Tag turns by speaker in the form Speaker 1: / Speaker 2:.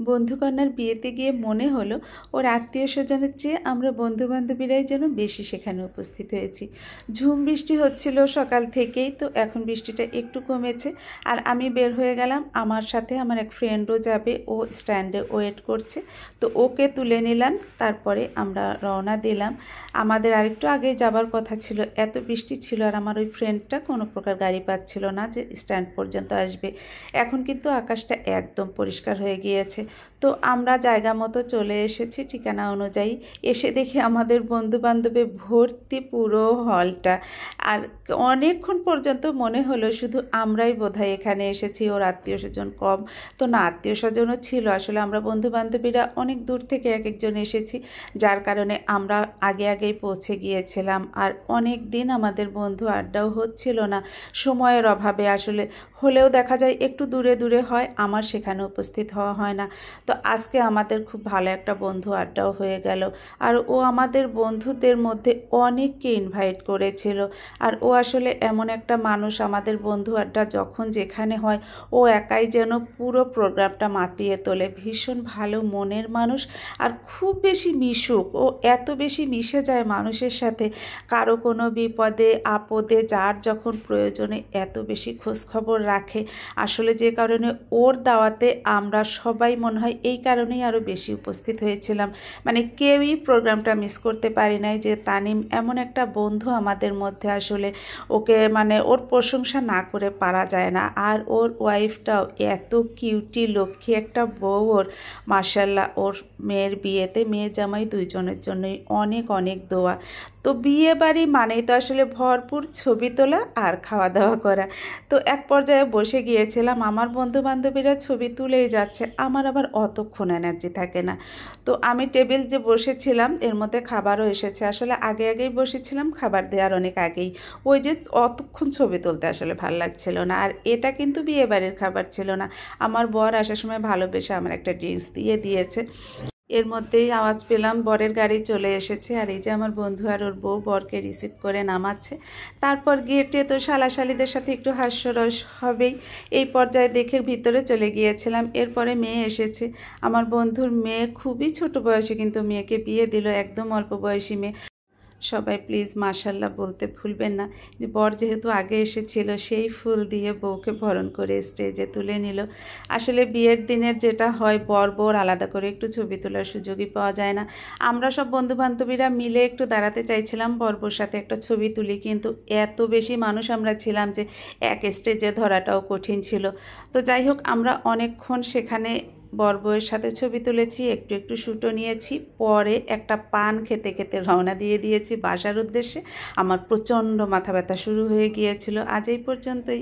Speaker 1: বন্ধুকন্যার বিয়েতে গিয়ে মনে হলো ওর আত্মীয় স্বজনের চেয়ে আমরা বন্ধুবান্ধবীরাই যেন বেশি সেখানে উপস্থিত হয়েছি। ঝুম বৃষ্টি হচ্ছিল সকাল থেকেই, তো এখন বৃষ্টিটা একটু কমেছে। আর আমি বের হয়ে গেলাম, আমার সাথে আমার এক ফ্রেন্ডও যাবে, ও স্ট্যান্ডে ওয়েট করছে। তো ওকে তুলে নিলাম, তারপরে আমরা রওনা দিলাম। আমাদের আরেকটু আগে যাবার কথা ছিল, এত বৃষ্টি ছিল আর আমার ওই ফ্রেন্ডটা কোনো প্রকার গাড়ি পাচ্ছিল না যে স্ট্যান্ড পর্যন্ত আসবে। এখন কিন্তু আকাশটা একদম পরিষ্কার হয়ে গিয়েছে। তো আমরা জায়গা মতো চলে এসেছি ঠিকানা অনুযায়ী। এসে দেখি আমাদের বন্ধুবান্ধবে ভর্তি পুরো হলটা। আর অনেকক্ষণ পর্যন্ত মনে হলো শুধু আমরাই বোধহয় এখানে এসেছি, ওর আত্মীয় স্বজন কম। তো না, আত্মীয় স্বজনও ছিল, আসলে আমরা বন্ধুবান্ধবীরা অনেক দূর থেকে এক একজন এসেছি, যার কারণে আমরা আগে আগেই পৌঁছে গিয়েছিলাম। আর অনেক দিন আমাদের বন্ধু আড্ডাও হচ্ছিল না সময়ের অভাবে। আসলে হলেও দেখা যায় একটু দূরে দূরে হয়, আমার সেখানে উপস্থিত হওয়া হয় না। তো আজকে আমাদের খুব ভালো একটা বন্ধু আড্ডাও হয়ে গেল। আর ও আমাদের বন্ধুদের মধ্যে অনেককে ইনভাইট করেছিল। আর ও আসলে এমন একটা মানুষ, আমাদের বন্ধু আড্ডা যখন যেখানে হয় ও একাই যেন পুরো প্রোগ্রামটা মাতিয়ে তোলে। ভীষণ ভালো মনের মানুষ আর খুব বেশি মিশুক। ও এত বেশি মিশে যায় মানুষের সাথে, কারো কোনো বিপদে আপদে যার যখন প্রয়োজনে এত বেশি খোঁজখবর রাখে। আসলে যে কারণে ওর দাওয়াতে আমরা সবাই মনে হয় এই কারণেই আরও বেশি উপস্থিত হয়েছিলাম। মানে কেউই প্রোগ্রামটা মিস করতে পারি নাই, যে তানিম এমন একটা বন্ধু আমাদের মধ্যে, আসলে ওকে মানে ওর প্রশংসা না করে পারা যায় না। আর ওর ওয়াইফটাও এত কিউটি লক্ষ্মী একটা বউ ওর, মার্শাল্লাহ। ওর মেয়ের বিয়েতে মেয়ে জামাই দুইজনের জন্যই অনেক অনেক দোয়া। তো বিয়ে বাড়ি মানেই তো আসলে ভরপুর ছবি তোলা আর খাওয়া দাওয়া করা। তো এক পর্যায়ে বসে গিয়েছিলাম, আমার বন্ধু বান্ধবীরা ছবি তুলেই যাচ্ছে, আমার আবার অতক্ষণ এনার্জি থাকে না। তো আমি টেবিল যে বসেছিলাম এর মধ্যে খাবারও এসেছে, আসলে আগে আগেই বসেছিলাম খাবার দেওয়ার অনেক আগেই। ওই যে অতক্ষণ ছবি তুলতে আসলে ভাল লাগছিল না। আর এটা কিন্তু বিয়ে বাড়ির খাবার ছিল না, আমার বর আসার সময় ভালোবেসে আমার একটা ড্রিঙ্কস দিয়ে দিয়েছে। এর মধ্যেই আওয়াজ পেলাম বরের গাড়ি চলে এসেছে। আর এই যে আমার বন্ধু আর ওর বউ বরকে রিসিভ করে নামাচ্ছে। তারপর গেটে তো শালাশালিদের সাথে একটু হাস্যরস হবেই, এই পর্যায়ে দেখে ভিতরে চলে গিয়েছিলাম। এরপরে মেয়ে এসেছে, আমার বন্ধুর মেয়ে খুবই ছোট বয়সে কিন্তু মেয়েকে বিয়ে দিল, একদম অল্প বয়সী মেয়ে। সবাই প্লিজ মাশাল্লাহ বলতে ভুলবেন না। যে বর যেহেতু আগে এসেছিল, সেই ফুল দিয়ে বউকে বরণ করে স্টেজে তুলে নিল। আসলে বিয়ের দিনের যেটা হয়, বর আলাদা করে একটু ছবি তোলার সুযোগই পাওয়া যায় না। আমরা সব বন্ধুবান্ধবীরা মিলে একটু দাঁড়াতে চাইছিলাম বর সাথে একটা ছবি তুলি, কিন্তু এত বেশি মানুষ আমরা ছিলাম যে এক স্টেজে ধরাটাও কঠিন ছিল। তো যাই হোক, আমরা অনেকক্ষণ সেখানে বউয়ের সাথে ছবি তুলেছি, একটু একটু শ্যুটও নিয়েছি। পরে একটা পান খেতে খেতে রওনা দিয়ে দিয়েছি বাসার উদ্দেশ্যে। আমার প্রচণ্ড মাথা ব্যথা শুরু হয়ে গিয়েছিল। আজ এই পর্যন্তই।